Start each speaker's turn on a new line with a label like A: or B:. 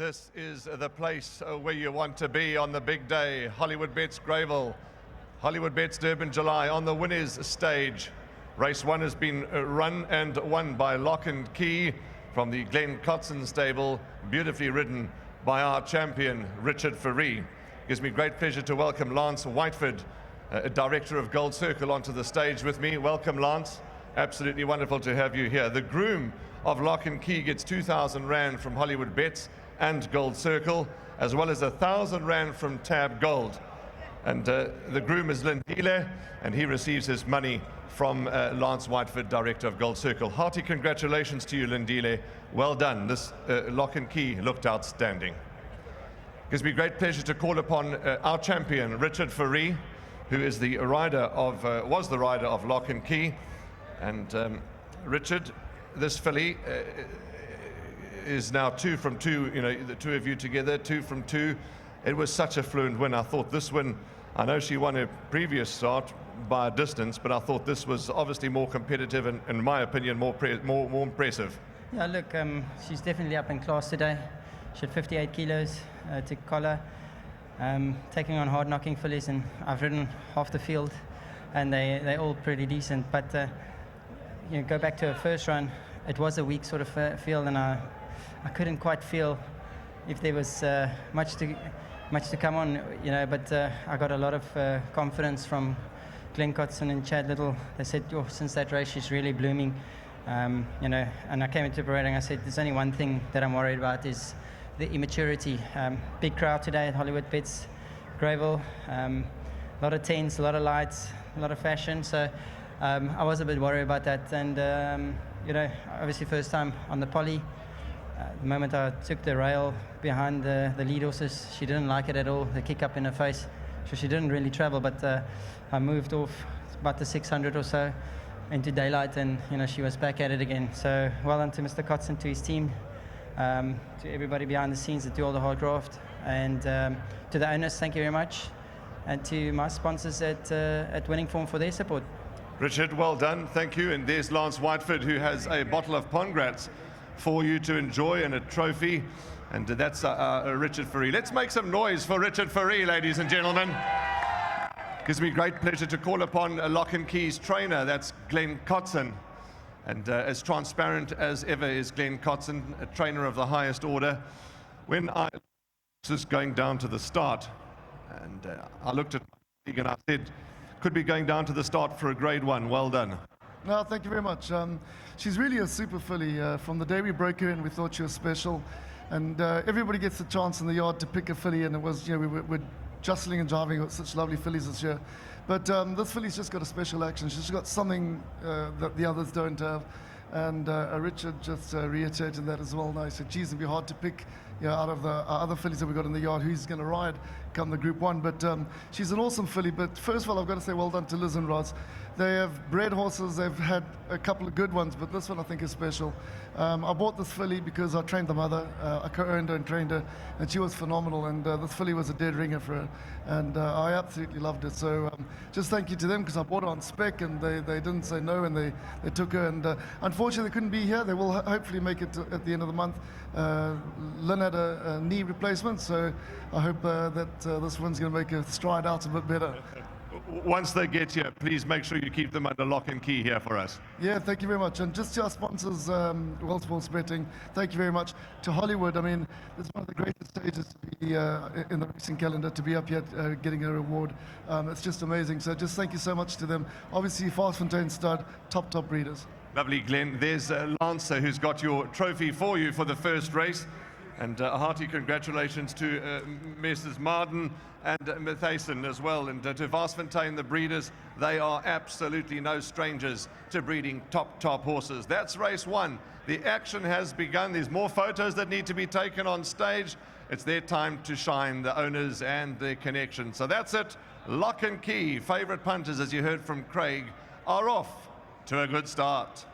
A: This is the place where you want to be on the big day. Hollywoodbets Greyville, Hollywoodbets Durbanville on the winners stage. Race 1 has been run and won by Lock and Key from the Glen Cotson stable, beautifully ridden by our champion, Richard Fourie. Gives me great pleasure to welcome Lance Whiteford, Director of Gold Circle, onto the stage with me. Welcome, Lance. Absolutely wonderful to have you here. The groom of Lock and Key gets 2,000 Rand from Hollywoodbets and Gold Circle, as well as 1,000 Rand from Tabgold. And the groom is Lindile, and he receives his money from Lance Whiteford, Director of Gold Circle. Hearty congratulations to you, Lindile. Well done. This Lock and Key looked outstanding. It gives me great pleasure to call upon our champion, Richard Fourie, who is the rider of, was the rider of Lock and Key. And Richard, this filly is now 2 from 2, you know, the two of you together, 2 from 2. It was such a fluent win. I thought this win, I know she won her previous start by a distance, but I thought this was obviously more competitive and, in my opinion, more impressive.
B: Yeah, look, she's definitely up in class today. She had 58 kilos to collar, taking on hard-knocking fillies, and I've ridden half the field, and they're all pretty decent. But you know, go back to her first run, it was a weak sort of field, and I couldn't quite feel if there was much to come on, you know. But I got a lot of confidence from Glen Cotson and Chad Little. They said, oh, since that race, she's really blooming, you know. And I came into parade and I said, there's only one thing that I'm worried about is the immaturity. Big crowd today at Hollywoodbets Greyville. A lot of tents, a lot of lights, a lot of fashion. So I was a bit worried about that. And you know, obviously first time on the poly. The moment I took the rail behind the lead horses, she didn't like it at all, the kick up in her face. So she didn't really travel, but I moved off about the 600 or so into daylight, and you know, she was back at it again. So well done to Mr. Cotson, to his team, to everybody behind the scenes that do all the hard graft, and to the owners, thank you very much, and to my sponsors at Winning Form for their support.
A: Richard, well done, thank you. And there's Lance Whiteford, who has a bottle of Pongrats for you to enjoy, and a trophy, and that's Richard Fourie. Let's make some noise for Richard Fourie, ladies and gentlemen. Gives me great pleasure to call upon Lock and Key's trainer, that's Glen Cotson, and as transparent as ever is Glen Cotson, a trainer of the highest order. When I was just going down to the start, and I looked at my league and I said, could be going down to the start for a grade 1. Well done.
C: No, thank you very much. She's really a super filly. From the day we broke her in, we thought she was special, and everybody gets a chance in the yard to pick a filly, and it was, you know, we're jostling and driving with such lovely fillies this year. But this filly's just got a special action. She's got something that the others don't have, and Richard just reiterated that as well. Now he said, geez, it'd be hard to pick, you know, out of the other fillies that we've got in the yard, who's going to ride come the Group 1. But she's an awesome filly. But first of all, I've got to say well done to Liz and Roz. They have bred horses. They've had a couple of good ones, but this one I think is special. I bought this filly because I trained the mother. I co-owned her and trained her, and she was phenomenal. And this filly was a dead ringer for her, and I absolutely loved it. So just thank you to them, because I bought her on spec, and they didn't say no, and they took her. And unfortunately, they couldn't be here. They will hopefully make it at the end of the month. Lynn had a knee replacement, so I hope that this one's going to make a stride out a bit better.
A: Once they get here, please make sure you keep them under lock and key here for us.
C: Yeah, thank you very much. And just to our sponsors, World Sports Betting, thank you very much. To Hollywood, I mean, it's one of the greatest stages to be in the racing calendar, to be up here getting a reward. It's just amazing. So just thank you so much to them. Obviously, Fast Fontaine Stud, top breeders.
A: Lovely, Glenn. There's Lancer, who's got your trophy for you for the first race. And a hearty congratulations to Messrs. Marden and Mathason as well, and to Varsfontein, the breeders. They are absolutely no strangers to breeding top horses. That's race 1. The action has begun. There's more photos that need to be taken on stage. It's their time to shine, the owners and their connection. So that's it. Lock and Key, favourite punters, as you heard from Craig, are off to a good start.